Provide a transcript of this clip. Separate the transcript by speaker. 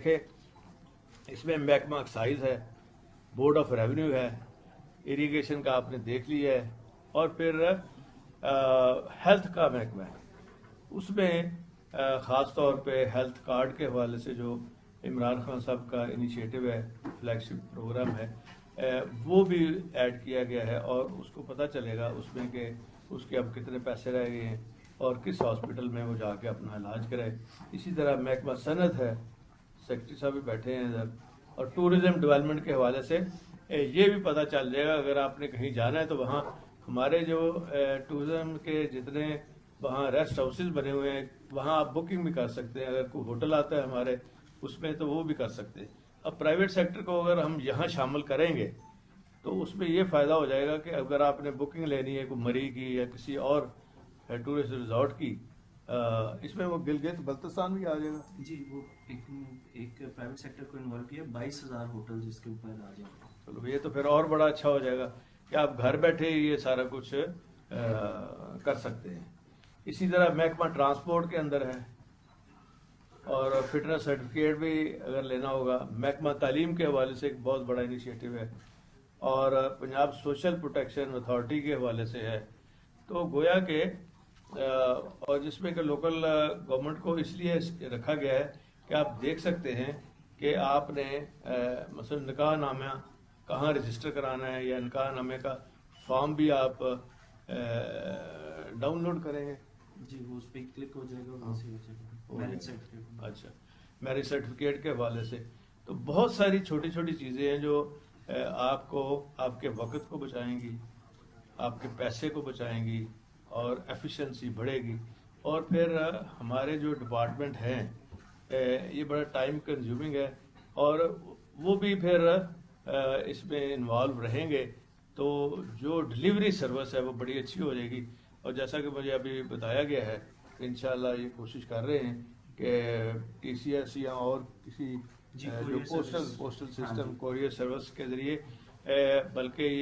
Speaker 1: देखें, इसमें महकमा एक्साइज है, बोर्ड ऑफ रेवेन्यू है, इरिगेशन का आपने देख लिया है, और फिर हेल्थ का महकमा है। उसमें ख़ास तौर पे हेल्थ कार्ड के हवाले से जो इमरान खान साहब का इनिशिएटिव है, फ्लैगशिप प्रोग्राम है, वो भी ऐड किया गया है, और उसको पता चलेगा उसमें कि उसके अब कितने पैसे रह गए हैं और किस हॉस्पिटल में वो जाके अपना इलाज करे। इसी तरह महकमा सनत है, सेक्रेटरी साहब भी बैठे हैं इधर, और टूरिज्म डेवलपमेंट के हवाले से ये भी पता चल जाएगा अगर आपने कहीं जाना है तो वहाँ हमारे जो टूरिज्म के जितने वहाँ रेस्ट हाउसेज बने हुए हैं वहाँ आप बुकिंग भी कर सकते हैं। अगर कोई होटल आता है हमारे उसमें तो वो भी कर सकते हैं। अब प्राइवेट सेक्टर को अगर हम यहाँ शामिल करेंगे तो उसमें ये फ़ायदा हो जाएगा कि अगर आपने बुकिंग लेनी है कोई मरी की या किसी और टूरिस्ट रिजॉर्ट की, इसमें वो गिलगित बल्तिस्तान भी आ जाएगा।
Speaker 2: जी, वो एक प्राइवेट सेक्टर को इन्वॉल्व किया, 22,000 होटल जिसके ऊपर आ जाएंगे।
Speaker 1: चलो ये तो फिर और बड़ा अच्छा हो जाएगा कि आप घर बैठे ही ये सारा कुछ कर सकते हैं। इसी तरह महकमा ट्रांसपोर्ट के अंदर है, और फिटनेस सर्टिफिकेट भी अगर लेना होगा। महकमा तालीम के हवाले से एक बहुत बड़ा इनिशिएटिव है, और पंजाब सोशल प्रोटेक्शन अथॉरिटी के हवाले से है। तो गोया के और जिसमें कि लोकल गवर्नमेंट को इसलिए रखा गया है कि आप देख सकते हैं कि आपने मसलन निकाह नामा कहाँ रजिस्टर कराना है, या निकाह नामे का फॉर्म भी आप डाउनलोड करेंगे।
Speaker 2: जी, वो उस पर क्लिक हो जाएगा, वहाँ से हो जाएगा मैरिज सर्टिफिकेट।
Speaker 1: अच्छा, मैरिज सर्टिफिकेट के हवाले से तो बहुत सारी छोटी छोटी चीज़ें हैं जो आपको आपके वक्त को बचाएंगी, आपके पैसे को बचाएंगी, और एफिशिएंसी बढ़ेगी। और फिर हमारे जो डिपार्टमेंट हैं ये बड़ा टाइम कंज्यूमिंग है, और वो भी फिर इसमें इन्वॉल्व रहेंगे तो जो डिलीवरी सर्विस है वो बड़ी अच्छी हो जाएगी। और जैसा कि मुझे अभी बताया गया है कि इंशाल्लाह ये कोशिश कर रहे हैं कि TCS या और किसी जो पोस्टल सिस्टम कोरियर सर्विस के ज़रिए बल्कि